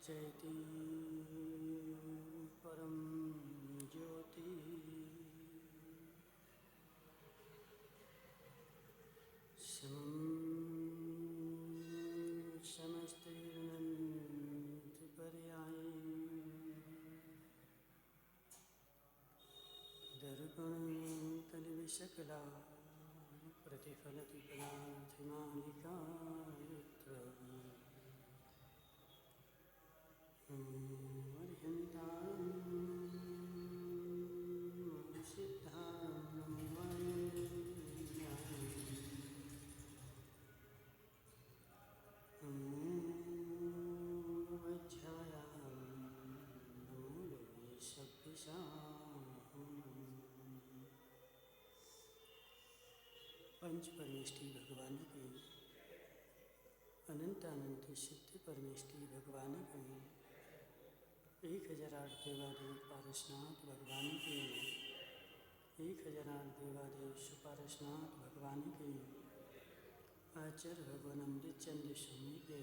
जयति परम ज्योति समस्तैरनन्तपर्याये दर्पणतलविशकला प्रतिफलति पदाधिमालिकायत्र अर्हन्तां सिद्धां वज्रायां नमो पंच परमेष्ठी भगवान के अनंत अनंत सिद्ध परमेष्ठी भगवान के 1008 देवादेव पारसनाथ भगवान के 1008 देवादेव सुपारसनाथ भगवान के आचार्य भगवान अमृतचंद्र स्वामी के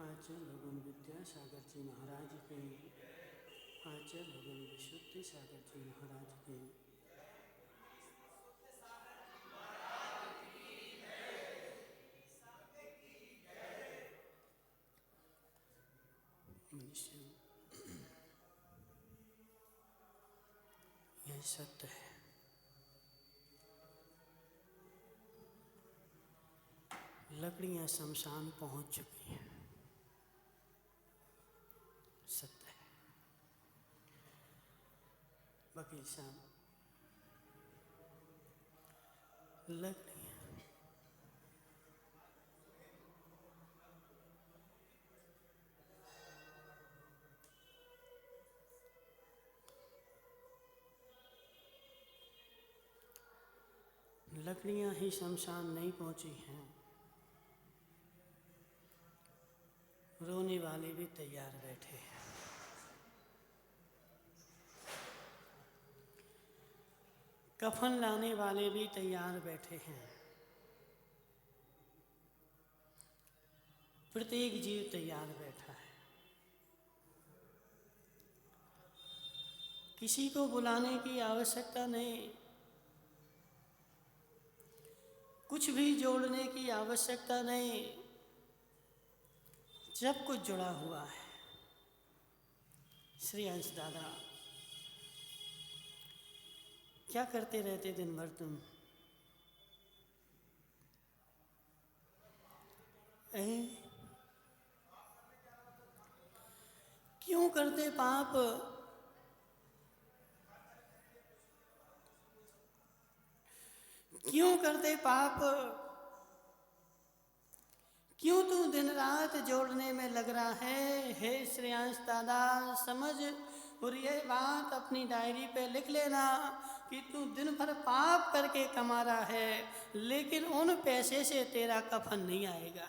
आचार्य भगवान विद्यासागर जी महाराज के आचार्य भगवान विशुद्धि सागर जी महाराज के मनुष्य यह सत्य है। लकड़ियां शमशान पहुंच चुकी हैं, सत्य है। वकील साहब, लकड़ियां ही शमशान नहीं पहुंची हैं, रोने वाले भी तैयार बैठे हैं। कफन लाने वाले भी तैयार बैठे हैं। प्रत्येक जीव तैयार बैठा है। किसी को बुलाने की आवश्यकता नहीं, कुछ भी जोड़ने की आवश्यकता नहीं, जब कुछ जुड़ा हुआ है। श्री अंश दादा, क्या करते रहते दिन भर तुम? क्यों करते पाप? क्यों करते पाप? क्यों तू दिन रात जोड़ने में लग रहा है? हे श्रेयांश दादा, समझ और ये बात अपनी डायरी पे लिख लेना कि तू दिन भर पाप करके कमा रहा है, लेकिन उन पैसे से तेरा कफन नहीं आएगा।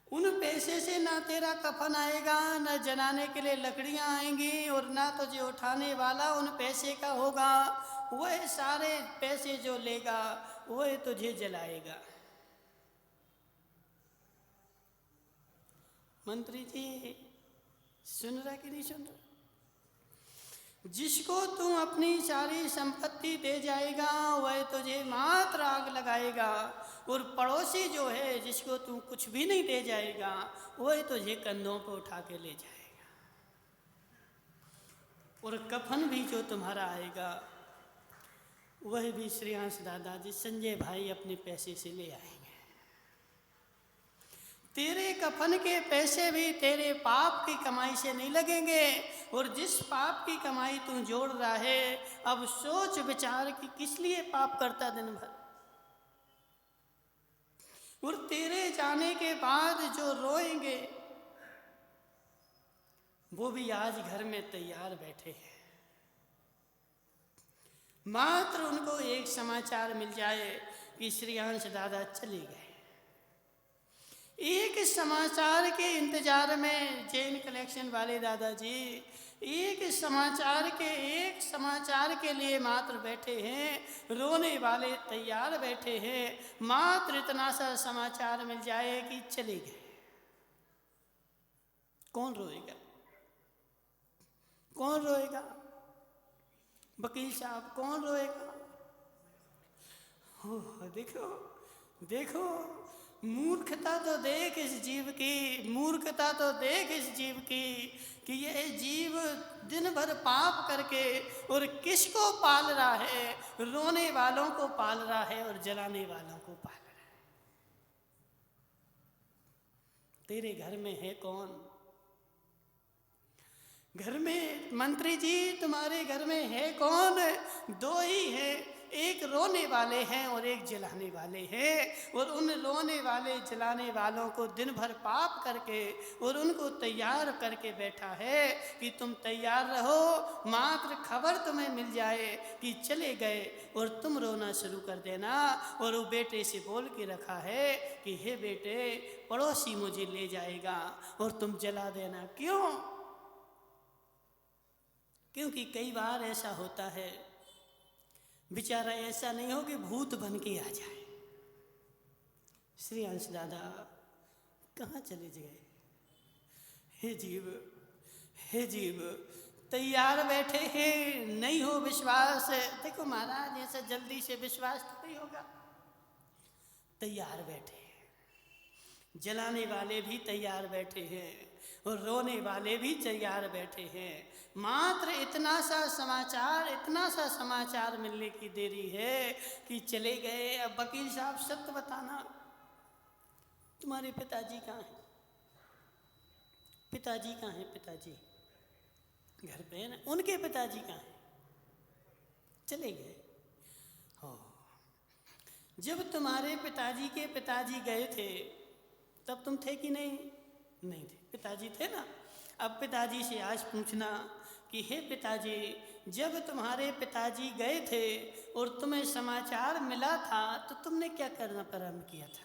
उन पैसे से ना तेरा कफन आएगा, ना जलाने के लिए लकड़ियां आएंगी, और ना तुझे उठाने वाला उन पैसे का होगा। वह सारे पैसे जो लेगा वह तुझे जलाएगा। मंत्री जी सुन रहा कि नहीं सुन रहा? जिसको तू अपनी सारी संपत्ति दे जाएगा वह तुझे मात्र आग लगाएगा, और पड़ोसी जो है जिसको तू कुछ भी नहीं दे जाएगा वह तुझे कंधों पर उठा के ले जाएगा। और कफन भी जो तुम्हारा आएगा वह भी श्रेयांश दादाजी संजय भाई अपने पैसे से ले आएंगे। तेरे कफन के पैसे भी तेरे पाप की कमाई से नहीं लगेंगे, और जिस पाप की कमाई तू जोड़ रहा है, अब सोच विचार कि किस लिए पाप करता दिन भर। और तेरे जाने के बाद जो रोएंगे वो भी आज घर में तैयार बैठे हैं। मात्र उनको एक समाचार मिल जाए कि श्रेयांश दादा चले गए, एक समाचार के इंतजार में जैन कलेक्शन वाले दादाजी एक समाचार के लिए मात्र बैठे हैं, रोने वाले तैयार बैठे हैं, मात्र इतना सा समाचार मिल जाए कि चले गए। कौन रोएगा? कौन रोएगा? वकील साहब कौन रोएगा? हो देखो देखो, मूर्खता तो देख इस जीव की, मूर्खता तो देख इस जीव की कि यह जीव दिन भर पाप करके और किसको पाल रहा है? रोने वालों को पाल रहा है और जलाने वालों को पाल रहा है। तेरे घर में है कौन? घर में मंत्री जी तुम्हारे घर में है कौन? दो ही है, एक रोने वाले हैं और एक जलाने वाले हैं। और उन रोने वाले जलाने वालों को दिन भर पाप करके और उनको तैयार करके बैठा है कि तुम तैयार रहो, मात्र खबर तुम्हें मिल जाए कि चले गए और तुम रोना शुरू कर देना। और वो बेटे से बोल के रखा है कि हे बेटे, पड़ोसी मुझे ले जाएगा और तुम जला देना। क्यों? क्योंकि कई बार ऐसा होता है, बेचारा ऐसा नहीं हो कि भूत बन के आ जाए। श्री अंश दादा कहाँ चले गए? हे जीव, हे जीव, तैयार बैठे हैं, नहीं हो विश्वास? देखो महाराज, ऐसा जल्दी से विश्वास तो नहीं होगा। तैयार बैठे हैं, जलाने वाले भी तैयार बैठे हैं और रोने वाले भी तैयार बैठे हैं। मात्र इतना सा समाचार मिलने की देरी है कि चले गए। अब वकील साहब सत्य बताना, तुम्हारे पिताजी कहाँ हैं? पिताजी कहाँ हैं? पिताजी घर पे है ना? उनके पिताजी कहाँ हैं? चले गए। हो, जब तुम्हारे पिताजी के पिताजी गए थे तब तुम थे कि नहीं? नहीं थे, पिताजी थे ना। अब पिताजी से आज पूछना कि हे पिताजी, जब तुम्हारे पिताजी गए थे और तुम्हें समाचार मिला था तो तुमने क्या करना प्रारंभ किया था?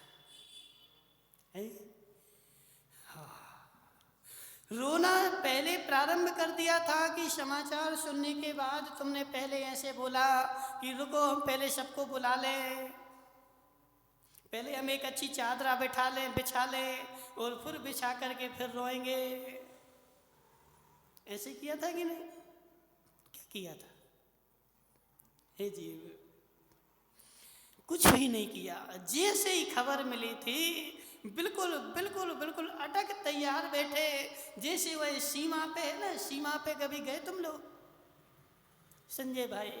रोना पहले प्रारंभ कर दिया था कि समाचार सुनने के बाद तुमने पहले ऐसे बोला कि रुको, हम पहले सबको बुला लें, पहले हम एक अच्छी चादरा बिछा लें और फिर बिछा करके फिर रोएंगे? ऐसे किया था कि नहीं? क्या किया था? हे जीव, कुछ भी नहीं किया। जैसे ही खबर मिली थी बिल्कुल बिल्कुल बिल्कुल अटक तैयार बैठे, जैसे वह सीमा पे है ना। सीमा पे कभी गए तुम लोग? संजय भाई,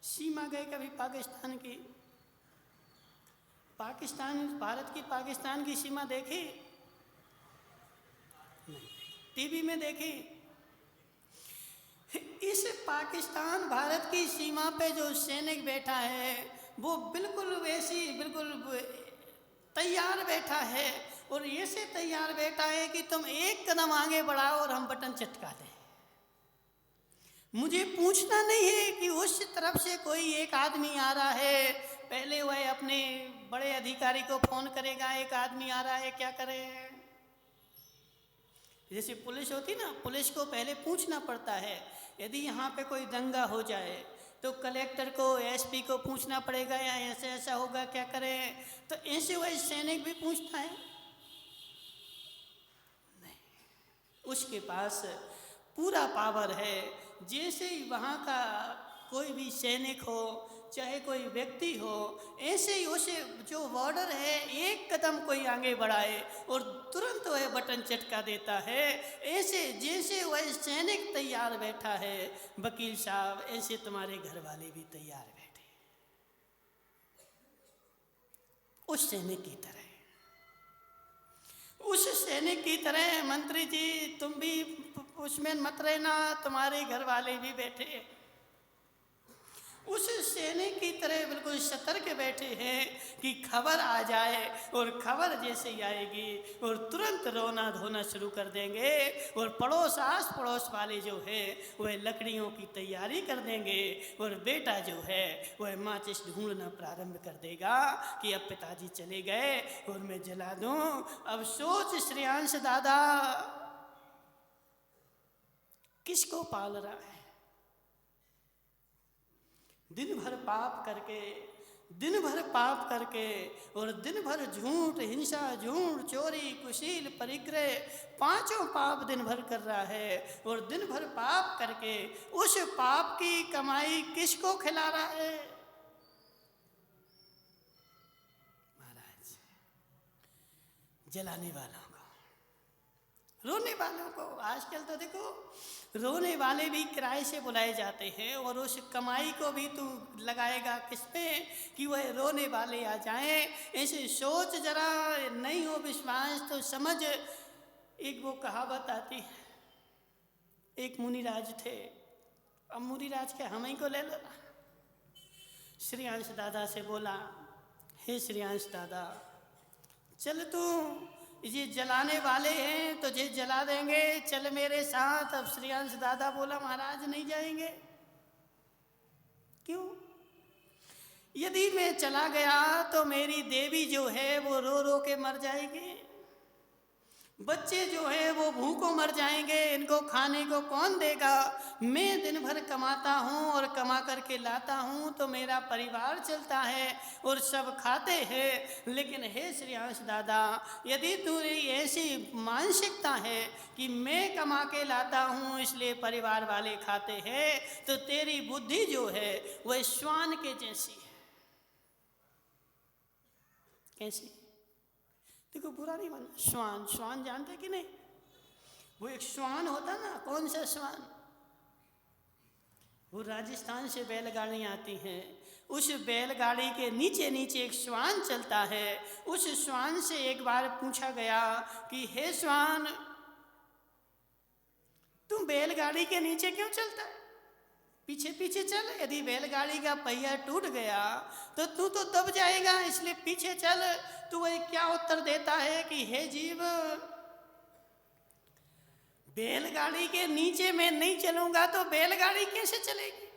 सीमा गए कभी? पाकिस्तान भारत की पाकिस्तान की सीमा देखी? नहीं। टीवी में देखी? इस पाकिस्तान भारत की सीमा पे जो सैनिक बैठा है वो बिल्कुल वैसी बिल्कुल तैयार बैठा है, और ऐसे तैयार बैठा है कि तुम एक कदम आगे बढ़ाओ और हम बटन चटका दें। मुझे पूछना नहीं है कि उस तरफ से कोई एक आदमी आ रहा है, पहले वह अपने बड़े अधिकारी को फोन करेगा, एक आदमी आ रहा है, क्या करे? जैसे पुलिस होती ना, पुलिस को पहले पूछना पड़ता है। यदि यहाँ पे कोई दंगा हो जाए तो कलेक्टर को, एसपी को पूछना पड़ेगा, या ऐसे ऐसा होगा, क्या करें? तो ऐसे वही सैनिक भी पूछता है? नहीं, उसके पास पूरा पावर है। जैसे ही वहाँ का कोई भी सैनिक हो, चाहे कोई व्यक्ति हो, ऐसे ही उसे जो बॉर्डर है एक कदम कोई आगे बढ़ाए और तुरंत वह बटन चटका देता है। ऐसे जैसे वह सैनिक तैयार बैठा है वकील साहब, ऐसे तुम्हारे घर वाले भी तैयार बैठे उस सैनिक की तरह। उस सैनिक की तरह मंत्री जी तुम भी उसमें मत रहना, तुम्हारे घर वाले भी बैठे उस सैनिक की तरह बिल्कुल सतर्क बैठे हैं कि खबर आ जाए, और खबर जैसे ही आएगी और तुरंत रोना धोना शुरू कर देंगे। और आस पड़ोस वाले जो है वह लकड़ियों की तैयारी कर देंगे, और बेटा जो है वह माचिस ढूंढना प्रारंभ कर देगा कि अब पिताजी चले गए और मैं जला दूं। अब सोच श्रेयांश दादा, किसको पाल रहा है? दिन भर पाप करके, दिन भर पाप करके और दिन भर झूठ, हिंसा, झूठ, चोरी, कुशील, परिग्रह, पांचों पाप दिन भर कर रहा है और दिन भर पाप करके उस पाप की कमाई किसको खिला रहा है? महाराज, जलाने वालों को, रोने वालों को। आजकल तो देखो रोने वाले भी किराए से बुलाए जाते हैं और उस कमाई को भी तू लगाएगा किस पे कि वह रोने वाले आ जाएं। ऐसे सोच जरा, नहीं हो विश्वास तो समझ। एक वो कहावत आती है, एक मुनिराज थे। अब मुनिराज के हम ही को ले लो। श्रीयांश दादा से बोला, हे श्रीयांश दादा, चल तू, ये जलाने वाले हैं तुझे जला देंगे, चल मेरे साथ। अब श्रीयांश दादा बोला, महाराज नहीं जाएंगे। क्यों? यदि मैं चला गया तो मेरी देवी जो है वो रो रो के मर जाएगी, बच्चे जो है वो भूखों मर जाएंगे, इनको खाने को कौन देगा? मैं दिन भर कमाता हूँ और कमा करके लाता हूँ तो मेरा परिवार चलता है और सब खाते हैं। लेकिन हे श्रीयांश दादा, यदि तुम्हारी ऐसी मानसिकता है कि मैं कमा के लाता हूँ इसलिए परिवार वाले खाते हैं, तो तेरी बुद्धि जो है वह श्वान के जैसी है। कैसी? देखो बुरा नहीं माना, श्वान, श्वान जानते कि नहीं? वो एक श्वान होता ना, कौन सा श्वान? वो राजस्थान से बैलगाड़ी आती हैं, उस बैलगाड़ी के नीचे नीचे एक श्वान चलता है। उस श्वान से एक बार पूछा गया कि हे श्वान, तुम बैलगाड़ी के नीचे क्यों चलता है? पीछे पीछे चल, यदि बैलगाड़ी का पहिया टूट गया तो तू तो दब जाएगा, इसलिए पीछे चल। तो वह क्या उत्तर देता है कि हे जीव, बैलगाड़ी के नीचे मैं नहीं चलूंगा तो बैलगाड़ी कैसे चलेगी?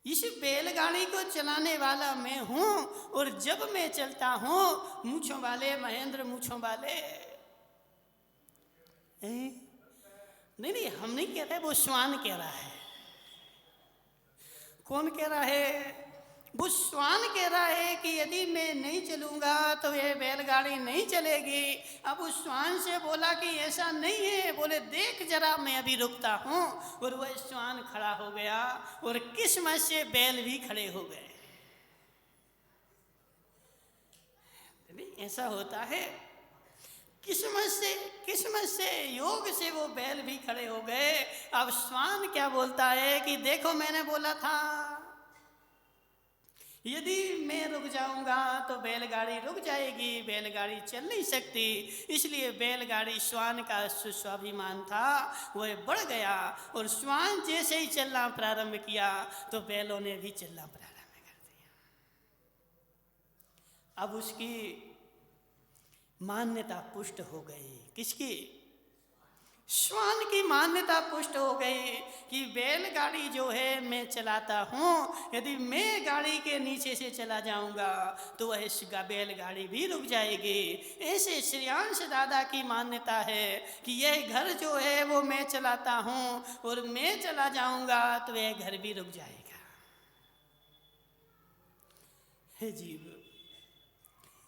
इस बैलगाड़ी को चलाने वाला मैं हूं और जब मैं चलता हूं, मूंछों वाले महेंद्र, मूंछों वाले, नहीं नहीं हम नहीं कह रहे, वो श्वान कह रहा है। कौन कह रहा है? वो श्वान कह रहा है कि यदि मैं नहीं चलूंगा तो ये बैलगाड़ी नहीं चलेगी। अब उस श्वान से बोला कि ऐसा नहीं है। बोले देख जरा, मैं अभी रुकता हूँ। और वह श्वान खड़ा हो गया और किस्मत से बैल भी खड़े हो गए। ऐसा होता है, किस्मत से योग से वो बैल भी खड़े हो गए। अब श्वान क्या बोलता है कि देखो मैंने बोला था, यदि मैं रुक जाऊंगा तो बैलगाड़ी रुक जाएगी, बैलगाड़ी चल नहीं सकती। इसलिए बैलगाड़ी श्वान का स्वाभिमान था, वह बढ़ गया और श्वान जैसे ही चलना प्रारंभ किया तो बैलों ने भी चलना प्रारंभ कर दिया। अब उसकी मान्यता पुष्ट हो गई। किसकी? श्वान की मान्यता पुष्ट हो गई कि बैलगाड़ी जो है मैं चलाता हूँ, यदि मैं गाड़ी के नीचे से चला जाऊंगा तो वह बैलगाड़ी भी रुक जाएगी। ऐसे श्रीयांश दादा की मान्यता है कि यह घर जो है वो मैं चलाता हूँ और मैं चला जाऊंगा तो वह घर भी रुक जाएगा। हे जीव,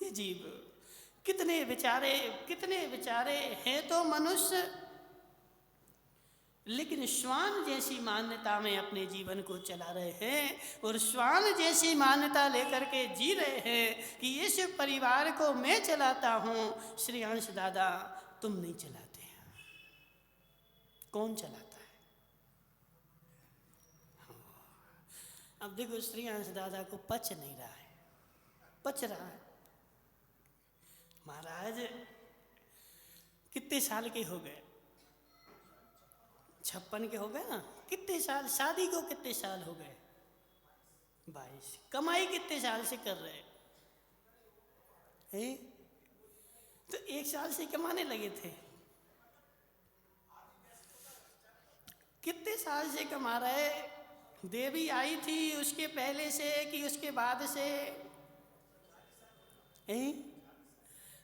हे जीव, कितने बेचारे हैं तो मनुष्य, लेकिन श्वान जैसी मान्यता में अपने जीवन को चला रहे हैं और श्वान जैसी मान्यता लेकर के जी रहे हैं कि इस परिवार को मैं चलाता हूँ। श्रीयांश दादा, तुम नहीं चलाते हैं। कौन चलाता है? अब देखो, श्रीयांश दादा को पच नहीं रहा है, पच रहा है। महाराज कितने साल के हो गए? 56 के हो गए ना। कितने साल? शादी को कितने साल हो गए? 22। कमाई कितने साल से कर रहे हैं? तो 1 साल से कमाने लगे थे। कितने साल से कमा रहे? देवी आई थी उसके पहले से कि उसके बाद से?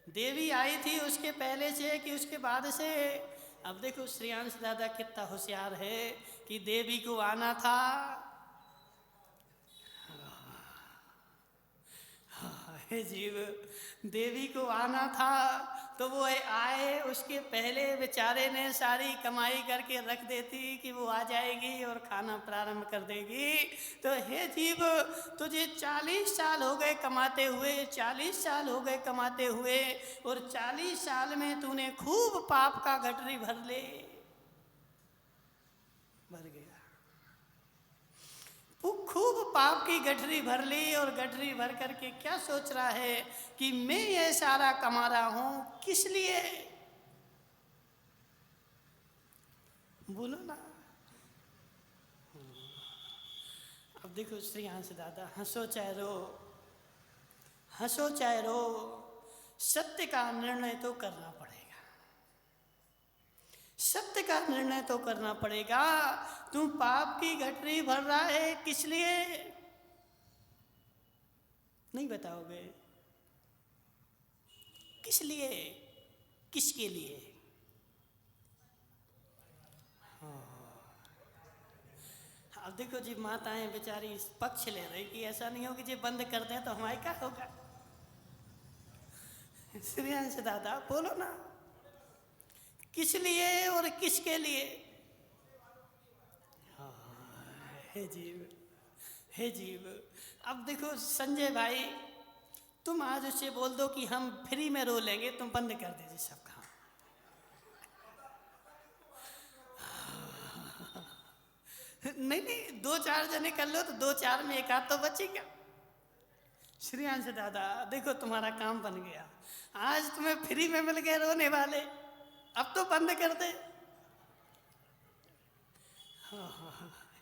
देवी आई थी उसके पहले से कि उसके बाद से? अब देखो श्रेयांश दादा कितना होशियार है कि देवी को आना था। हे जीव, देवी को आना था तो वो आए, उसके पहले बेचारे ने सारी कमाई करके रख देती कि वो आ जाएगी और खाना प्रारंभ कर देगी। तो हे जीव, तुझे 40 साल हो गए कमाते हुए, 40 साल हो गए कमाते हुए, और 40 साल में तूने खूब पाप का गठरी भर गया। वो खूब पाप की गठरी भर ली, और गठरी भर करके क्या सोच रहा है कि मैं ये सारा कमा रहा हूं, किस लिए? बोलो ना। अब देखो श्रेयांश दादा, हंसो चाहे रो, हंसो चाहे रो, सत्य का निर्णय तो करना पड़ेगा। सत्य का निर्णय तो करना पड़ेगा। तू पाप की गठरी भर रहा है, किस लिए? नहीं बताओगे? किस लिए? किसके लिए? अब देखो जी, माताएं बेचारी पक्ष ले रही कि ऐसा नहीं हो कि जी बंद कर दें तो हमारे क्या होगा। श्रेयांश दादा बोलो ना, किस लिए और किसके लिए? हे जीव, हे जीव, अब देखो संजय भाई, तुम आज उससे बोल दो कि हम फ्री में रो लेंगे, तुम बंद कर दीजिए सब काम। नहीं नहीं, 2-4 जने कर लो तो 2-4 में एक आध तो बचेगा। श्रेयांश दादा देखो, तुम्हारा काम बन गया, आज तुम्हें फ्री में मिल गए रोने वाले, अब तो बंद कर दे।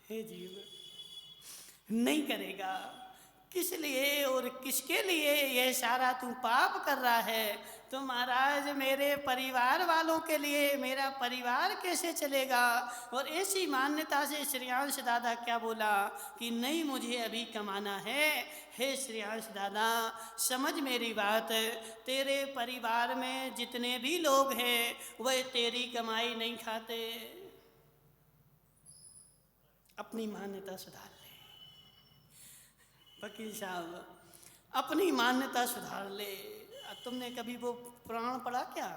हे जीव, नहीं करेगा। किस लिए और किसके लिए ये सारा तू पाप कर रहा है? तो महाराज, मेरे परिवार वालों के लिए, मेरा परिवार कैसे चलेगा? और ऐसी मान्यता से श्रेयांश दादा क्या बोला कि नहीं, मुझे अभी कमाना है। हे श्रेयांश दादा, समझ मेरी बात, तेरे परिवार में जितने भी लोग हैं वह तेरी कमाई नहीं खाते। अपनी मान्यता सुधार ले वकील साहब, अपनी मान्यता सुधार ले। तुमने कभी वो पुराण पढ़ा क्या?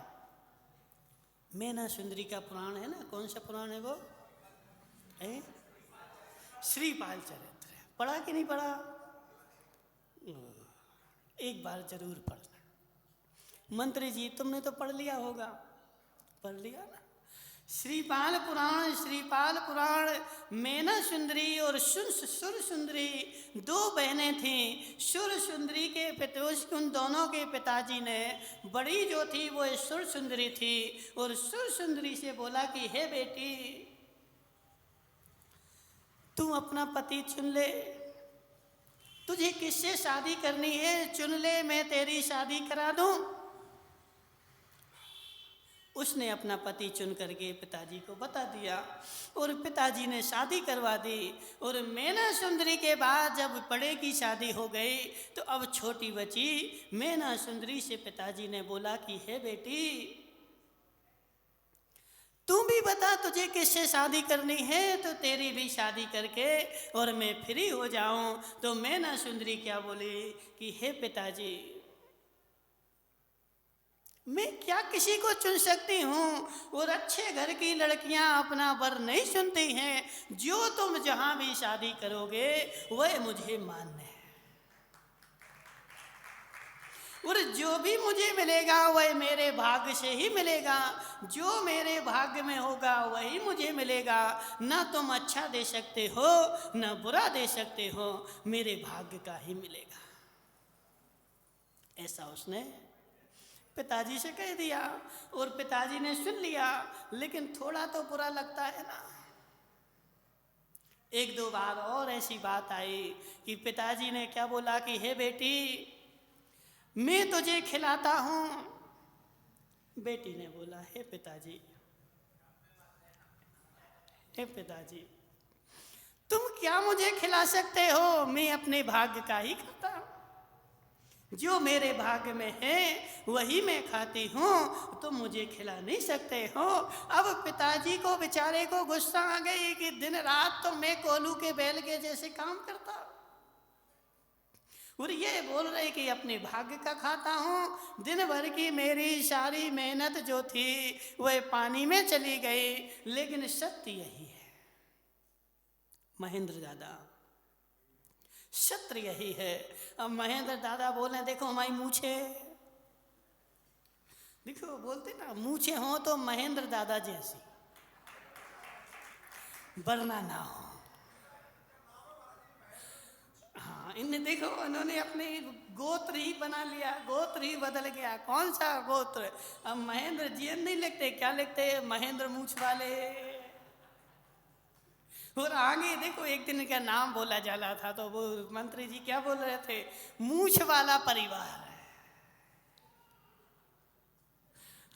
मैना सुंदरी का पुराण है ना, कौन सा पुराण है वो? है श्रीपाल चरित्र। पढ़ा कि नहीं पढ़ा? एक बार जरूर पढ़ना। मंत्री जी, तुमने तो पढ़ लिया होगा, पढ़ लिया ना? श्रीपाल पुराण, मैना सुंदरी और सुर सुंदरी दो बहनें थीं। सुर सुंदरी के पिताजी, उन दोनों के पिताजी ने, बड़ी जो थी वो सुर सुंदरी थी, और सुर सुंदरी से बोला कि हे बेटी, तू अपना पति चुन ले, तुझे किससे शादी करनी है चुन ले, मैं तेरी शादी करा दूं। उसने अपना पति चुन करके पिताजी को बता दिया, और पिताजी ने शादी करवा दी। और मैना सुंदरी के बाद जब बड़े की शादी हो गई तो अब छोटी बची मैना सुंदरी से पिताजी ने बोला कि हे बेटी, तू भी बता तुझे किससे शादी करनी है, तो तेरी भी शादी करके और मैं फ्री हो जाऊं। तो मैना सुंदरी क्या बोली कि हे पिताजी, मैं क्या किसी को चुन सकती हूँ, और अच्छे घर की लड़कियां अपना वर नहीं चुनती हैं। जो तुम जहां भी शादी करोगे वह मुझे मान्य है, और जो भी मुझे मिलेगा वह मेरे भाग्य से ही मिलेगा। जो मेरे भाग्य में होगा वही मुझे मिलेगा। ना तुम अच्छा दे सकते हो ना बुरा दे सकते हो, मेरे भाग्य का ही मिलेगा। ऐसा उसने पिताजी से कह दिया, और पिताजी ने सुन लिया। लेकिन थोड़ा तो बुरा लगता है ना। 1-2 बार और ऐसी बात आई कि पिताजी ने क्या बोला कि हे बेटी, मैं तुझे खिलाता हूं। बेटी ने बोला, हे पिताजी, हे पिताजी, तुम क्या मुझे खिला सकते हो, मैं अपने भाग्य का ही खाता हूं। जो मेरे भाग्य में है वही मैं खाती हूँ, तुम मुझे खिला नहीं सकते हो। अब पिताजी को बेचारे को गुस्सा आ गई कि दिन रात तो मैं कोलू के बैल के जैसे काम करता, और ये बोल रहे कि अपने भाग्य का खाता हूँ। दिन भर की मेरी सारी मेहनत जो थी वह पानी में चली गई। लेकिन सत्य यही है महेंद्र दादा, सत्य यही है। अब महेंद्र दादा बोले देखो हमारी मूछे, देखो बोलते ना मूछे हो तो महेंद्र दादा जैसी, वरना ना हो। हाँ, इन्हें देखो उन्होंने अपने गोत्र ही बना लिया, गोत्र ही बदल गया। कौन सा गोत्र? अब महेंद्र जी नहीं लिखते, क्या लिखते? महेंद्र मूछ वाले। और आगे देखो एक दिन का नाम बोला जा रहा था तो वो मंत्री जी क्या बोल रहे थे? मूछ वाला परिवार।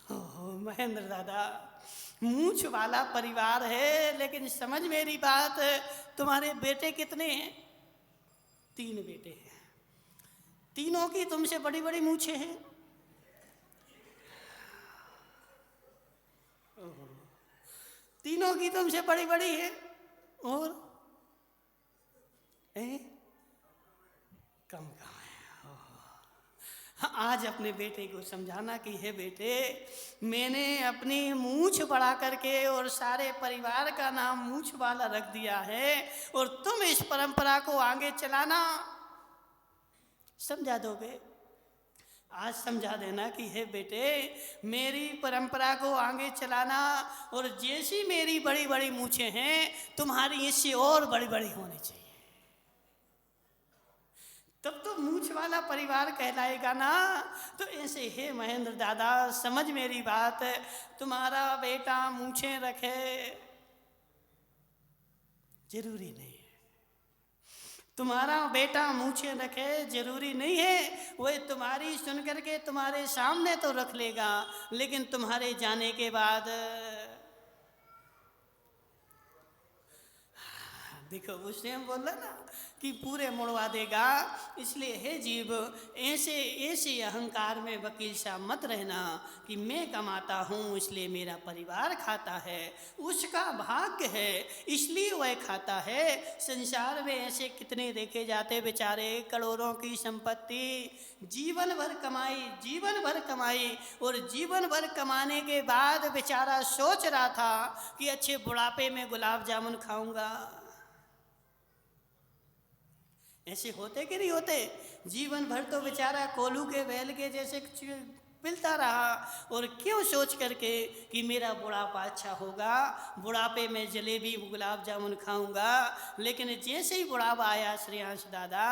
ओहो महेंद्र दादा, मूछ वाला परिवार है, लेकिन समझ मेरी बात, तुम्हारे बेटे कितने हैं? 3 बेटे हैं, तीनों की तुमसे बड़ी बड़ी मूछें हैं। तीनों की तुमसे बड़ी बड़ी है, और कम कहाँ है। आज अपने बेटे को समझाना कि हे बेटे, मैंने अपनी मूछ बढ़ा करके और सारे परिवार का नाम मूछ वाला रख दिया है, और तुम इस परंपरा को आगे चलाना। समझा दोगे? आज समझा देना कि हे बेटे, मेरी परंपरा को आगे चलाना, और जैसी मेरी बड़ी बड़ी मूछें हैं तुम्हारी इससे और बड़ी बड़ी होनी चाहिए, तब तो मूछ वाला परिवार कहलाएगा ना। तो ऐसे हे महेंद्र दादा, समझ मेरी बात, तुम्हारा बेटा मूछें रखे जरूरी नहीं है, तुम्हारा बेटा मूछें रखे जरूरी नहीं है। वह तुम्हारी सुन करके तुम्हारे सामने तो रख लेगा, लेकिन तुम्हारे जाने के बाद देखो उसने हम बोला ना कि पूरे मुड़वा देगा। इसलिए हे जीव, ऐसे ऐसे अहंकार में वकील सा मत रहना कि मैं कमाता हूँ इसलिए मेरा परिवार खाता है। उसका भाग्य है इसलिए वह खाता है। संसार में ऐसे कितने देखे जाते बेचारे, करोड़ों की संपत्ति, जीवन भर कमाई, जीवन भर कमाई, और जीवन भर कमाने के बाद बेचारा सोच रहा था कि अच्छे बुढ़ापे में गुलाब जामुन खाऊंगा। ऐसे होते कि नहीं होते? जीवन भर तो बेचारा कोलू के बैल के जैसे मिलता रहा, और क्यों सोच करके कि मेरा बुढ़ापा अच्छा होगा, बुढ़ापे में जलेबी गुलाब जामुन खाऊंगा। लेकिन जैसे ही बुढ़ापा आया श्रेयांश दादा,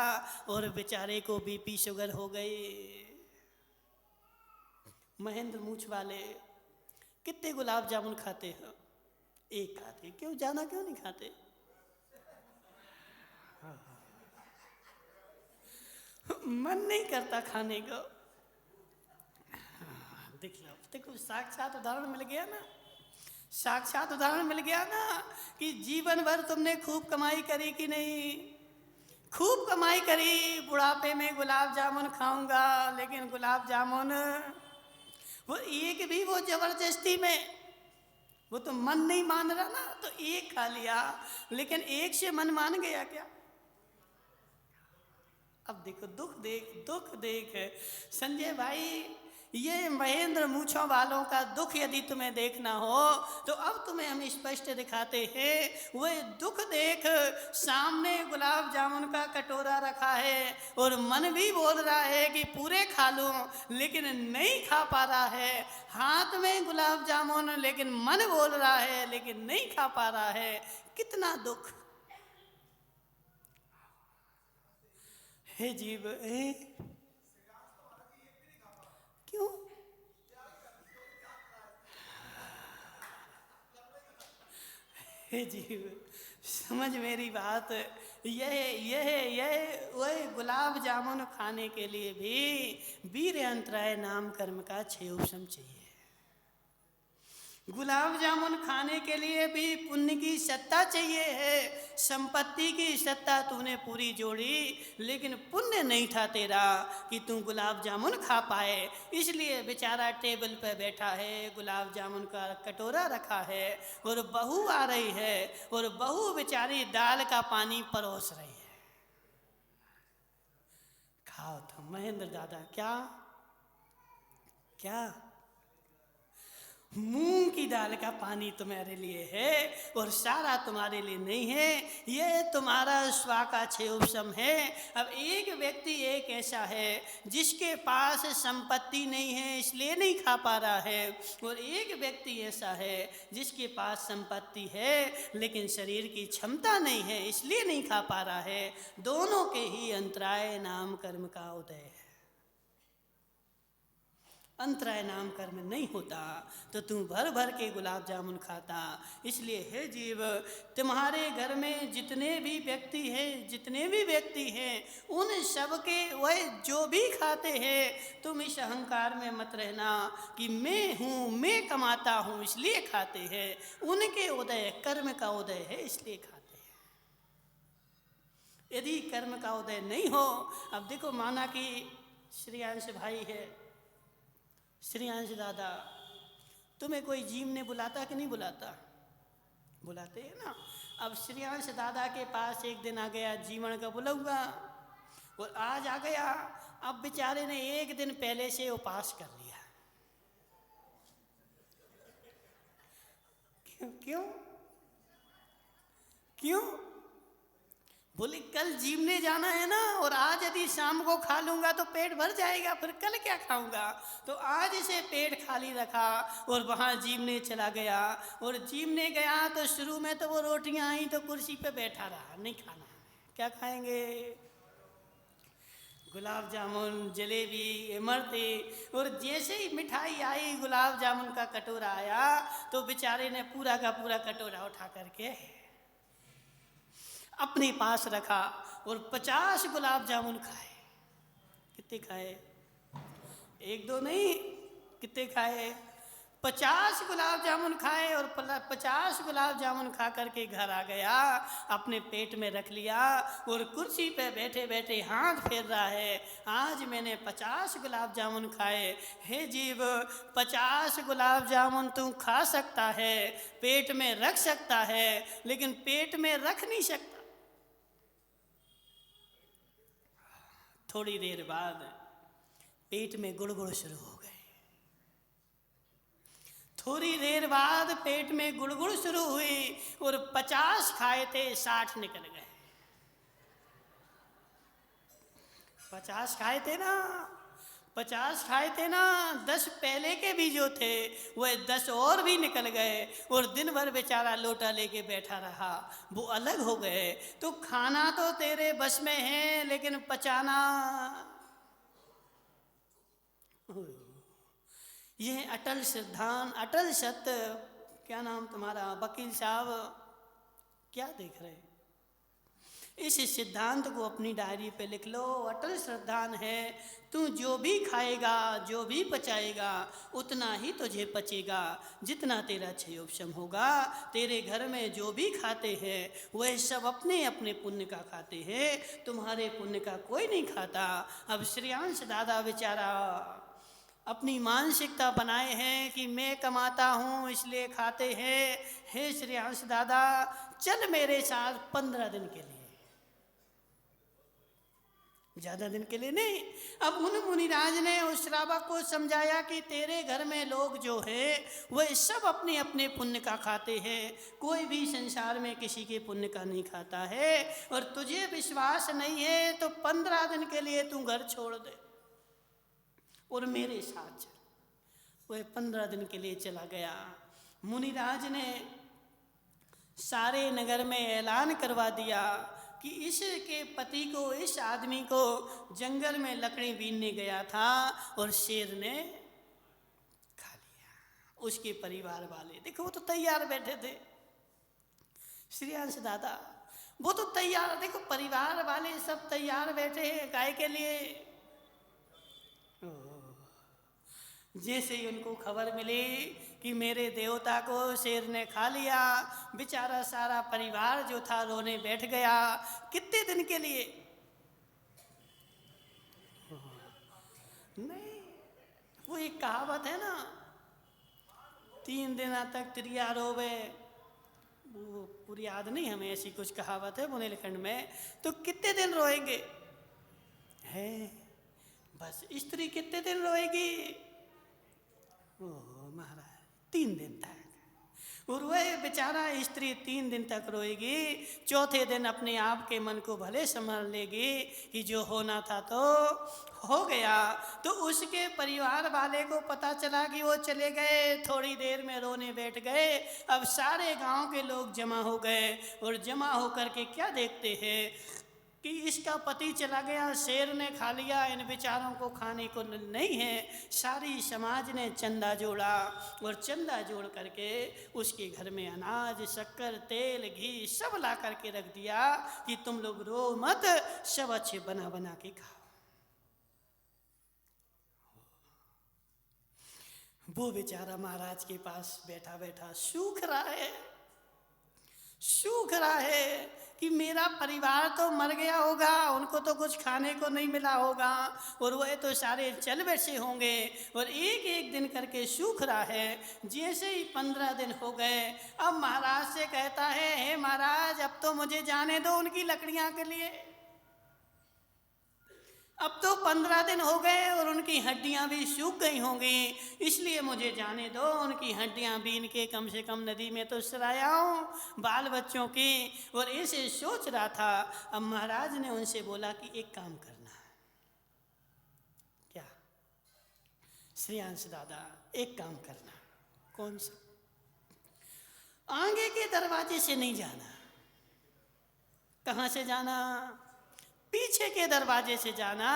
और बेचारे को बीपी शुगर हो गई। महेंद्र मूछ वाले कितने गुलाब जामुन खाते हैं? एक खाते, क्यों जाना क्यों नहीं खाते? मन नहीं करता खाने को। देख लो, देखो साक्षात उदाहरण मिल गया ना, साक्षात उदाहरण मिल गया ना कि जीवन भर तुमने खूब कमाई करी कि नहीं? खूब कमाई करी, बुढ़ापे में गुलाब जामुन खाऊंगा, लेकिन गुलाब जामुन वो एक भी वो जबरदस्ती में, वो तो मन नहीं मान रहा ना, तो एक खा लिया, लेकिन एक से मन मान गया क्या? अब देखो दुख देख, दुख देख संजय भाई, ये महेंद्र मूछों वालों का दुख यदि तुम्हें देखना हो तो अब तुम्हें हम स्पष्ट दिखाते हैं। वह दुख देख, सामने गुलाब जामुन का कटोरा रखा है और मन भी बोल रहा है कि पूरे खा लूं, लेकिन नहीं खा पा रहा है। हाथ में गुलाब जामुन, लेकिन मन बोल रहा है लेकिन नहीं खा पा रहा है। कितना दुख हे जीव, क्यों? हे जीव, समझ मेरी बात, यह वह गुलाब जामुन खाने के लिए भी वीर अंतराय नाम कर्म का 6 उपशम चाहिए। गुलाब जामुन खाने के लिए भी पुण्य की सत्ता चाहिए है। संपत्ति की सत्ता तूने पूरी जोड़ी, लेकिन पुण्य नहीं था तेरा कि तू गुलाब जामुन खा पाए। इसलिए बेचारा टेबल पे बैठा है, गुलाब जामुन का कटोरा रखा है और बहू आ रही है और बहू बेचारी दाल का पानी परोस रही है। खाओ तो महेंद्र दादा। क्या क्या मूंग की दाल का पानी तुम्हारे लिए है और सारा तुम्हारे लिए नहीं है। ये तुम्हारा स्वाकाक्षेपम है। अब एक व्यक्ति एक ऐसा है जिसके पास संपत्ति नहीं है इसलिए नहीं खा पा रहा है, और एक व्यक्ति ऐसा है जिसके पास संपत्ति है लेकिन शरीर की क्षमता नहीं है इसलिए नहीं खा पा रहा है। दोनों के ही अंतराय नाम कर्म का उदय है। अंतराय नाम कर्म नहीं होता तो तू भर भर के गुलाब जामुन खाता। इसलिए हे जीव, तुम्हारे घर में जितने भी व्यक्ति हैं उन सब के वह जो भी खाते हैं, तुम इस अहंकार में मत रहना कि मैं हूँ, मैं कमाता हूँ इसलिए खाते हैं। उनके उदय कर्म का उदय है इसलिए खाते हैं। यदि कर्म का उदय नहीं हो, अब देखो माना कि श्रेयांश भाई है, श्रेयांश दादा, तुम्हें कोई जीव ने बुलाता कि नहीं बुलाता? बुलाते हैं ना। अब श्रेयांश दादा के पास एक दिन आ गया जीवन का बुलाऊंगा, और आज आ गया। अब बेचारे ने एक दिन पहले से उपास कर लिया। क्यों? बोले कल जीवने जाना है ना, और आज यदि शाम को खा लूंगा तो पेट भर जाएगा, फिर कल क्या खाऊंगा। तो आज से पेट खाली रखा और वहां जीवने चला गया। और जीवने गया तो शुरू में तो वो रोटियां आई तो कुर्सी पे बैठा रहा, नहीं खाना। क्या खाएंगे? गुलाब जामुन, जलेबी, इमरती। और जैसे ही मिठाई आई, गुलाब जामुन का कटोरा आया, तो बेचारे ने पूरा का पूरा कटोरा उठा करके अपने पास रखा और 50 गुलाब जामुन खाए। कितने खाए? एक दो नहीं, कितने खाए? 50 गुलाब जामुन खाए। और 50 गुलाब जामुन खा करके घर आ गया, अपने पेट में रख लिया और कुर्सी पे बैठे बैठे हाथ फेर रहा है, आज मैंने 50 गुलाब जामुन खाए। हे जीव, 50 गुलाब जामुन तू खा सकता है, पेट में रख सकता है, लेकिन पेट में रख नहीं सकता। थोड़ी देर बाद पेट में गुड़गुड़ शुरू हो गए। थोड़ी देर बाद पेट में गुड़गुड़ शुरू हुई और 50 खाए थे, 60 निकल गए। 50 खाए थे ना, 50 खाए थे ना, 10 पहले के भी जो थे वह 10 और भी निकल गए। और दिन भर बेचारा लोटा लेके बैठा रहा, वो अलग हो गए। तो खाना तो तेरे बस में है, लेकिन पचाना। यह अटल सिद्धांत, अटल सत्य। क्या नाम तुम्हारा? वकील साहब, क्या देख रहे? इस सिद्धांत को अपनी डायरी पे लिख लो। अटल सिद्धांत है, तू जो भी खाएगा, जो भी पचाएगा, उतना ही तुझे पचेगा जितना तेरा क्षयोपशम होगा। तेरे घर में जो भी खाते हैं वह सब अपने अपने पुण्य का खाते हैं, तुम्हारे पुण्य का कोई नहीं खाता। अब श्रेयांश दादा बेचारा अपनी मानसिकता बनाए हैं कि मैं कमाता हूँ इसलिए खाते हैं। हे श्रेयांश दादा, चल मेरे साथ 15 दिन के लिए, ज्यादा दिन के लिए नहीं। अब उन मुनिराज ने उस श्रावक को समझाया कि तेरे घर में लोग जो है वह सब अपने अपने पुण्य का खाते हैं, कोई भी संसार में किसी के पुण्य का नहीं खाता है। और तुझे विश्वास नहीं है तो 15 दिन के लिए तू घर छोड़ दे और मेरे साथ चल। वह 15 दिन के लिए चला गया। मुनिराज ने सारे नगर में ऐलान करवा दिया कि इसके पति को, इस आदमी को जंगल में लकड़ी बीनने गया था और शेर ने खा लिया। उसके परिवार वाले देखो, वो तो तैयार बैठे थे। श्रेयांश दादा वो तो तैयार, देखो परिवार वाले सब तैयार बैठे हैं गाय के लिए। जैसे ही उनको खबर मिली कि मेरे देवता को शेर ने खा लिया, बेचारा सारा परिवार जो था रोने बैठ गया। कितने दिन के लिए? नहीं, वो एक कहावत है ना, 3 दिन तक त्रिया रोवे, वो पूरी याद नहीं हमें, ऐसी कुछ कहावत है बुंदेलखंड में। तो कितने दिन रोएंगे? है बस स्त्री कितने दिन रोएगी? ओह महाराज, 3 दिन तक। और वह बेचारा स्त्री 3 दिन तक रोएगी। चौथे दिन अपने आप के मन को भले समझ लेगी कि जो होना था तो हो गया। तो उसके परिवार वाले को पता चला कि वो चले गए, थोड़ी देर में रोने बैठ गए। अब सारे गांव के लोग जमा हो गए और जमा होकर के क्या देखते हैं कि इसका पति चला गया, शेर ने खा लिया, इन बेचारों को खाने को नहीं है। सारी समाज ने चंदा जोड़ा और चंदा जोड़ करके उसके घर में अनाज, शक्कर, तेल, घी सब ला करके रख दिया कि तुम लोग रो मत, सब अच्छे बना बना के खाओ। वो बेचारा महाराज के पास बैठा बैठा सूख रहा है कि मेरा परिवार तो मर गया होगा, उनको तो कुछ खाने को नहीं मिला होगा और वह तो सारे चल बैठे होंगे। और एक एक दिन करके सूख रहा है। जैसे ही 15 दिन हो गए, अब महाराज से कहता है, हे महाराज अब तो मुझे जाने दो उनकी लकड़ियां के लिए। अब तो 15 दिन हो गए और उनकी हड्डियां भी सूख गई होंगी, इसलिए मुझे जाने दो, उनकी हड्डियां बीन के कम से कम नदी में तो सरायाऊं बाल बच्चों की। और ऐसे सोच रहा था। अब महाराज ने उनसे बोला कि एक काम करना है। क्या? श्रेयांश दादा, एक काम करना। कौन सा? आगे के दरवाजे से नहीं जाना। कहाँ से जाना? पीछे के दरवाजे से जाना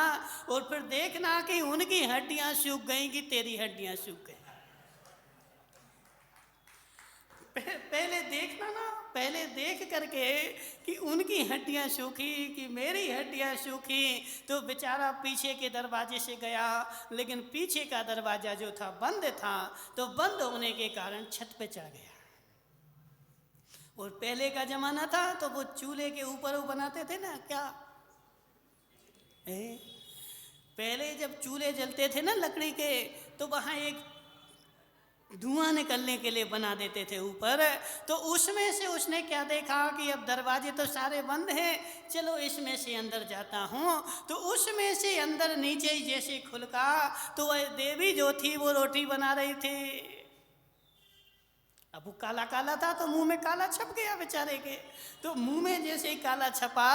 और फिर देखना कि उनकी हड्डियां सूख गई कि तेरी हड्डियां सूख गई। पहले देखना ना, पहले देख करके कि उनकी हड्डियां सूखी कि मेरी हड्डियां सूखी। तो बेचारा पीछे के दरवाजे से गया, लेकिन पीछे का दरवाजा जो था बंद था, तो बंद होने के कारण छत पे चढ़ गया। और पहले का जमाना था तो वो चूल्हे के ऊपर वो बनाते थे ना, क्या पहले जब चूल्हे जलते थे ना लकड़ी के, तो वहाँ एक धुआं निकलने के लिए बना देते थे ऊपर। तो उसमें से उसने क्या देखा कि अब दरवाजे तो सारे बंद हैं, चलो इसमें से अंदर जाता हूँ। तो उसमें से अंदर नीचे ही जैसे खुलका, तो वह देवी जो थी वो रोटी बना रही थी। अब वो काला काला था तो मुंह में काला छप गया बेचारे के। तो मुंह में जैसे ही काला छपा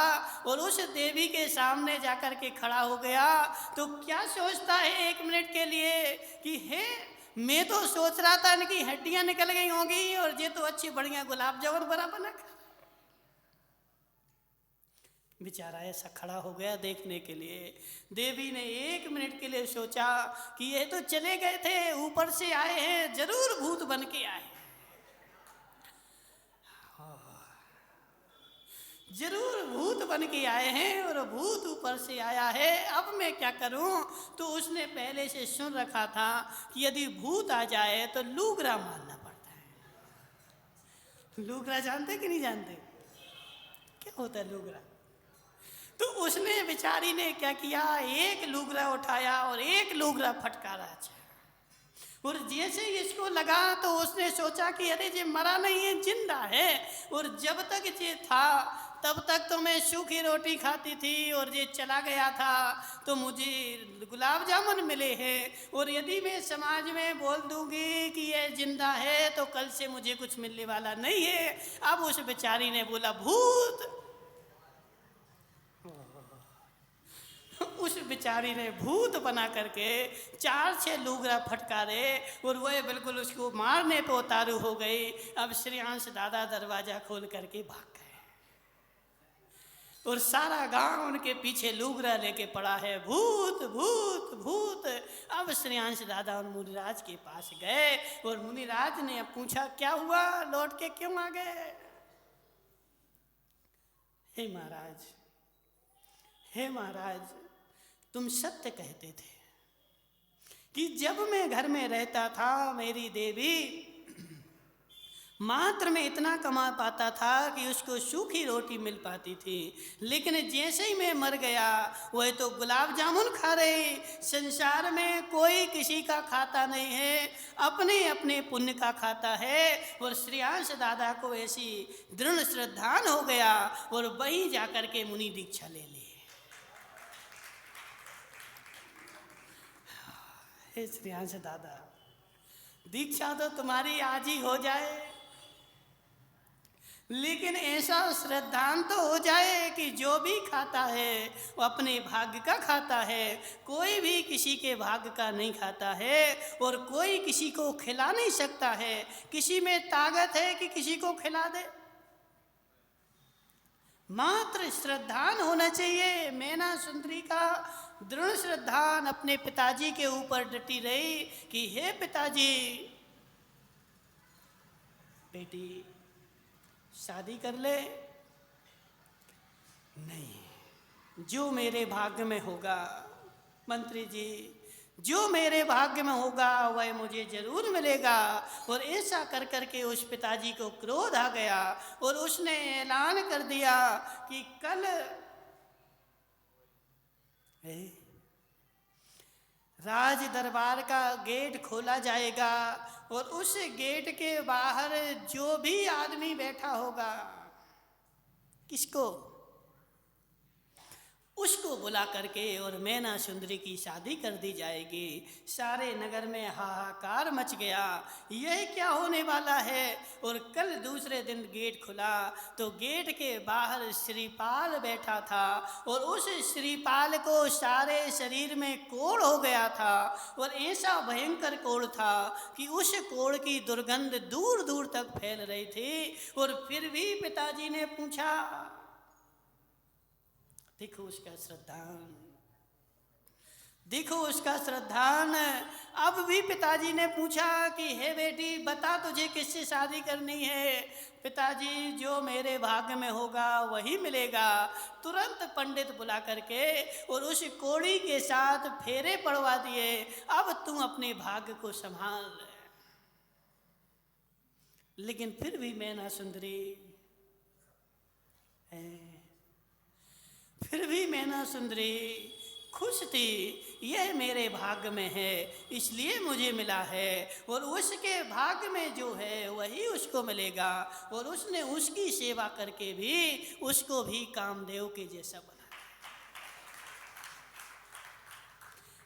और उस देवी के सामने जाकर के खड़ा हो गया, तो क्या सोचता है 1 मिनट के लिए कि हे, मैं तो सोच रहा था इनकी हड्डियां निकल गई होंगी और ये तो अच्छी बढ़िया गुलाब जामुन बना। बेचारा ऐसा खड़ा हो गया देखने के लिए। देवी ने 1 मिनट के लिए सोचा कि ये तो चले गए थे, ऊपर से आए हैं, जरूर भूत बन के आए, जरूर भूत बन के आए हैं और भूत ऊपर से आया है, अब मैं क्या करूं। तो उसने पहले से सुन रखा था कि यदि भूत आ जाए तो लूगरा मारना पड़ता है। लूगरा जानते कि नहीं जानते? क्या होता है लूगरा? तो उसने बेचारी ने क्या किया, एक लूगरा उठाया और एक लूगरा फटकारा। और जैसे इसको लगा तो उसने सोचा कि अरे ये मरा नहीं है, जिंदा है। और जब तक ये था तब तक तो मैं सूखी रोटी खाती थी और ये चला गया था तो मुझे गुलाब जामुन मिले हैं। और यदि मैं समाज में बोल दूंगी कि ये जिंदा है तो कल से मुझे कुछ मिलने वाला नहीं है। अब उस बेचारी ने बोला भूत। उस बेचारी ने भूत बना करके 4-6 लूगरा फटकारे और वह बिल्कुल उसको मारने पे उतारू हो गई। अब श्रेयांश दादा दरवाजा खोल करके भाग गए और सारा गांव उनके पीछे लूगरा लेके पड़ा है, भूत भूत भूत। अब श्रेयांश दादा और मुनिराज के पास गए और मुनिराज ने अब पूछा क्या हुआ, लौट के क्यों आ गए? हे महाराज, हे महाराज, तुम सत्य कहते थे कि जब मैं घर में रहता था मेरी देवी मात्र में इतना कमा पाता था कि उसको सूखी रोटी मिल पाती थी, लेकिन जैसे ही मैं मर गया वह तो गुलाब जामुन खा रहे। संसार में कोई किसी का खाता नहीं है, अपने अपने पुण्य का खाता है। और श्रेयांश दादा को ऐसी दृढ़ श्रद्धान हो गया और वहीं जाकर के मुनि दीक्षा ले ली। हे श्रेयांश दादा, दीक्षा तो तुम्हारी आज ही हो जाए, लेकिन ऐसा श्रद्धान तो हो जाए कि जो भी खाता है वो अपने भाग्य का खाता है, कोई भी किसी के भाग्य का नहीं खाता है और कोई किसी को खिला नहीं सकता है। किसी में ताकत है कि किसी को खिला दे, मात्र श्रद्धान होना चाहिए। मैना सुंदरी का दृढ़ श्रद्धान अपने पिताजी के ऊपर डटी रही कि हे पिताजी, बेटी शादी कर ले। नहीं, जो मेरे भाग्य में होगा मंत्री जी, जो मेरे भाग्य में होगा वह मुझे जरूर मिलेगा। और ऐसा कर करके उस पिताजी को क्रोध आ गया और उसने ऐलान कर दिया कि कल राज दरबार का गेट खोला जाएगा और उस गेट के बाहर जो भी आदमी बैठा होगा, किसको, उसको बुला करके और मैना सुंदरी की शादी कर दी जाएगी। सारे नगर में हाहाकार मच गया, यह क्या होने वाला है। और कल दूसरे दिन गेट खुला तो गेट के बाहर श्रीपाल बैठा था और उस श्रीपाल को सारे शरीर में कोढ़ हो गया था और ऐसा भयंकर कोढ़ था कि उस कोढ़ की दुर्गंध दूर दूर तक फैल रही थी। और फिर भी पिताजी ने पूछा, देखो उसका श्रद्धान, देखो उसका श्रद्धान। अब भी पिताजी ने पूछा कि हे बेटी बता तुझे किससे शादी करनी है। पिताजी, जो मेरे भाग्य में होगा वही मिलेगा। तुरंत पंडित बुला करके और उस कोड़ी के साथ फेरे पड़वा दिए, अब तू अपने भाग्य को संभाल। लेकिन फिर भी मैना सुंदरी खुश थी, यह मेरे भाग्य में है इसलिए मुझे मिला है और उसके भाग्य में जो है वही उसको मिलेगा। और उसने उसकी सेवा करके भी उसको भी कामदेव के जैसा बना।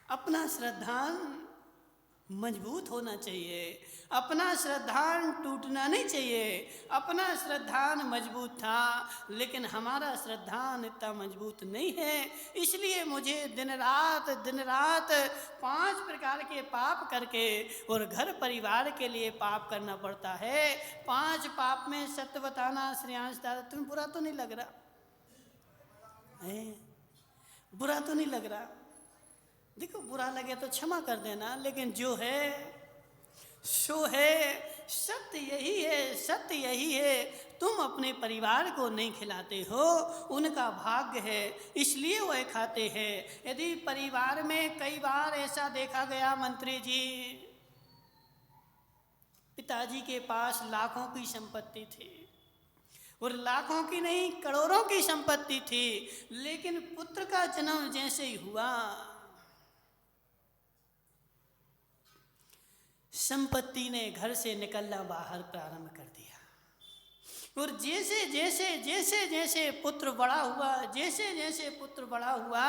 अपना श्रद्धान मजबूत होना चाहिए, अपना श्रद्धान टूटना नहीं चाहिए। अपना श्रद्धान मजबूत था लेकिन हमारा श्रद्धान इतना मजबूत नहीं है, इसलिए मुझे दिन रात 5 प्रकार के पाप करके और घर परिवार के लिए पाप करना पड़ता है। 5 पाप में सत्य बताना। श्रेयांश दादा, तुम्हें बुरा तो नहीं लग रहा है? बुरा तो नहीं लग रहा? देखो, बुरा लगे तो क्षमा कर देना, लेकिन जो है सो है। सत्य यही है, सत्य यही है। तुम अपने परिवार को नहीं खिलाते हो, उनका भाग्य है इसलिए वह खाते हैं। यदि परिवार में कई बार ऐसा देखा गया मंत्री जी, पिताजी के पास लाखों की संपत्ति थी और लाखों की नहीं करोड़ों की संपत्ति थी, लेकिन पुत्र का जन्म जैसे ही हुआ संपत्ति ने घर से निकलना बाहर प्रारंभ कर दिया। और जैसे जैसे पुत्र बड़ा हुआ, जैसे पुत्र बड़ा हुआ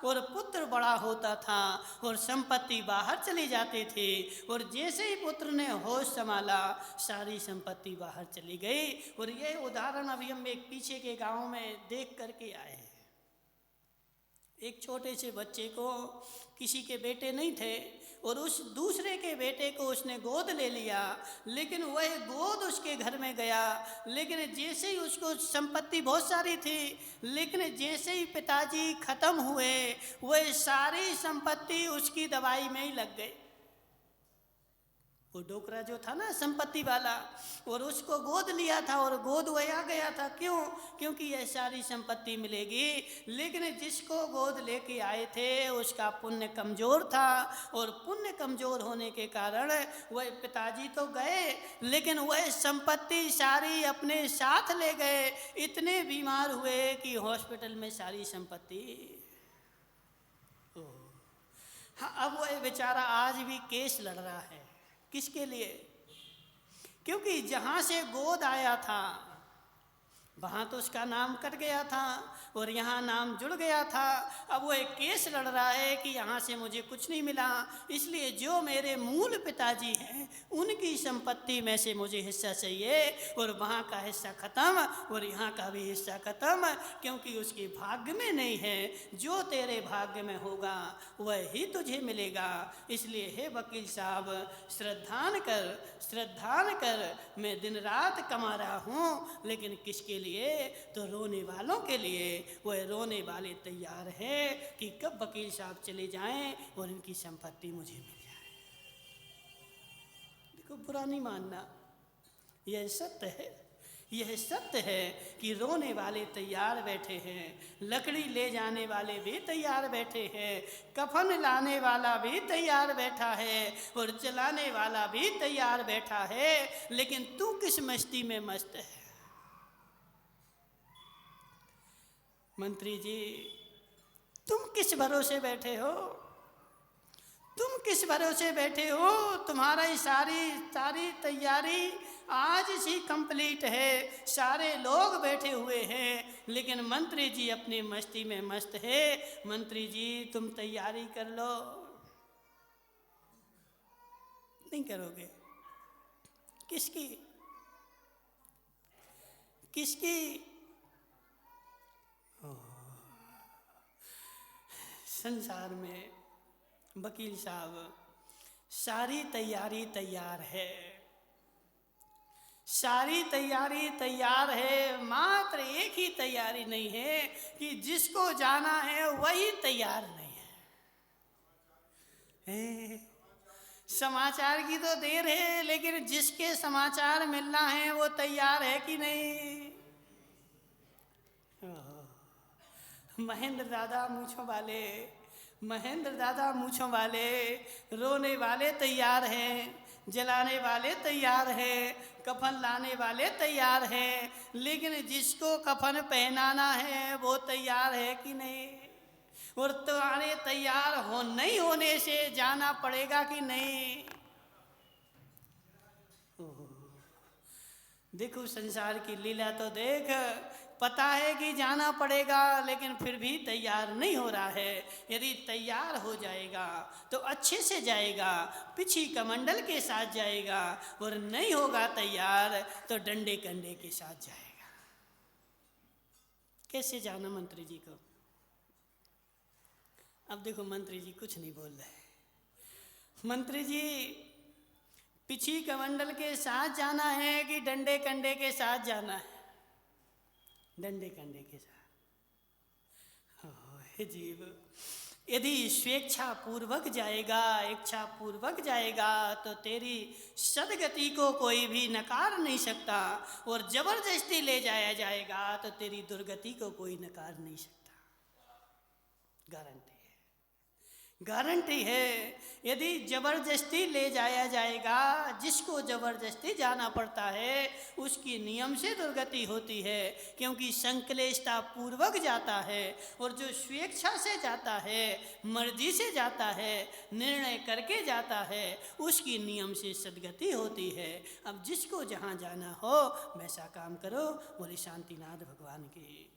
और पुत्र बड़ा होता था और संपत्ति बाहर चली जाती थी, और जैसे ही पुत्र ने होश संभाला सारी संपत्ति बाहर चली गई। और ये उदाहरण अभी हम एक पीछे के गांव में देख करके आए हैं। एक छोटे से बच्चे को किसी के बेटे नहीं थे और उस दूसरे के बेटे को उसने गोद ले लिया, लेकिन वह गोद उसके घर में गया। लेकिन जैसे ही उसको संपत्ति बहुत सारी थी, लेकिन जैसे ही पिताजी खत्म हुए वह सारी संपत्ति उसकी दवाई में ही लग गई। वो डोकरा जो था ना संपत्ति वाला, और उसको गोद लिया था और गोद वह आ गया था। क्यों? क्योंकि यह सारी संपत्ति मिलेगी। लेकिन जिसको गोद लेके आए थे उसका पुण्य कमज़ोर था, और पुण्य कमज़ोर होने के कारण वह पिताजी तो गए लेकिन वह संपत्ति सारी अपने साथ ले गए। इतने बीमार हुए कि हॉस्पिटल में सारी संपत्ति। हाँ, अब वह बेचारा आज भी केस लड़ रहा है। किसके लिए? क्योंकि जहाँ से गोद आया था वहाँ तो उसका नाम कट गया था और यहाँ नाम जुड़ गया था। अब वो एक केस लड़ रहा है कि यहाँ से मुझे कुछ नहीं मिला, इसलिए जो मेरे मूल पिताजी हैं उनकी संपत्ति में से मुझे हिस्सा चाहिए, और वहाँ का हिस्सा ख़त्म और यहाँ का भी हिस्सा ख़त्म, क्योंकि उसके भाग्य में नहीं है। जो तेरे भाग्य में होगा वह ही तुझे मिलेगा। इसलिए हे वकील साहब, श्रद्धान कर, मैं दिन रात कमा रहा हूँ, लेकिन किसके लिए? तो रोने वालों के लिए। वह रोने वाले तैयार हैं कि कब वकील साहब चले जाएं और इनकी संपत्ति मुझे मिल जाए। देखो, बुरा नहीं मानना, यह सत्य है। यह सत्य है कि रोने वाले तैयार बैठे हैं, लकड़ी ले जाने वाले भी तैयार बैठे हैं, कफन लाने वाला भी तैयार बैठा है और चलाने वाला भी तैयार बैठा है। लेकिन तू किस मस्ती में मस्त है? मंत्री जी, तुम किस भरोसे बैठे हो? तुम किस भरोसे बैठे हो? तुम्हारी सारी तैयारी आज ही कंप्लीट है, सारे लोग बैठे हुए हैं, लेकिन मंत्री जी अपनी मस्ती में मस्त है। मंत्री जी, तुम तैयारी कर लो। नहीं करोगे? किसकी? संसार में वकील साहब सारी तैयारी तैयार है, सारी तैयारी तैयार है, मात्र एक ही तैयारी नहीं है कि जिसको जाना है वही तैयार नहीं है। समाचार की तो देर है, लेकिन जिसके समाचार मिलना है वो तैयार है कि नहीं? महेंद्र दादा मूछों वाले रोने वाले तैयार हैं, जलाने वाले तैयार हैं, कफन लाने वाले तैयार हैं, लेकिन जिसको कफन पहनाना है वो तैयार है कि नहीं? और तुम्हारे तैयार नहीं होने से जाना पड़ेगा कि नहीं? देखो, संसार की लीला तो देख। पता है कि जाना पड़ेगा, लेकिन फिर भी तैयार नहीं हो रहा है। यदि तैयार हो जाएगा तो अच्छे से जाएगा, पिछी कमंडल के साथ जाएगा, और नहीं होगा तैयार तो डंडे कंडे के साथ जाएगा। कैसे जाना मंत्री जी को? अब देखो, मंत्री जी कुछ नहीं बोल रहे। मंत्री जी, पिछी कमंडल के साथ जाना है कि डंडे कंडे के साथ जाना है? डंडे कंडे के साथ। हे जीव, यदि स्वेच्छा पूर्वक जाएगा, इच्छा पूर्वक जाएगा, तो तेरी सदगति को कोई भी नकार नहीं सकता, और जबरदस्ती ले जाया जाएगा तो तेरी दुर्गति को कोई नकार नहीं सकता। गारंटी है। यदि जबरदस्ती ले जाया जाएगा, जिसको जबरदस्ती जाना पड़ता है उसकी नियम से दुर्गति होती है, क्योंकि संकलेशता पूर्वक जाता है, और जो स्वेच्छा से जाता है, मर्जी से जाता है, निर्णय करके जाता है, उसकी नियम से सदगति होती है। अब जिसको जहाँ जाना हो वैसा काम करो। बोले शांतिनाथ भगवान की।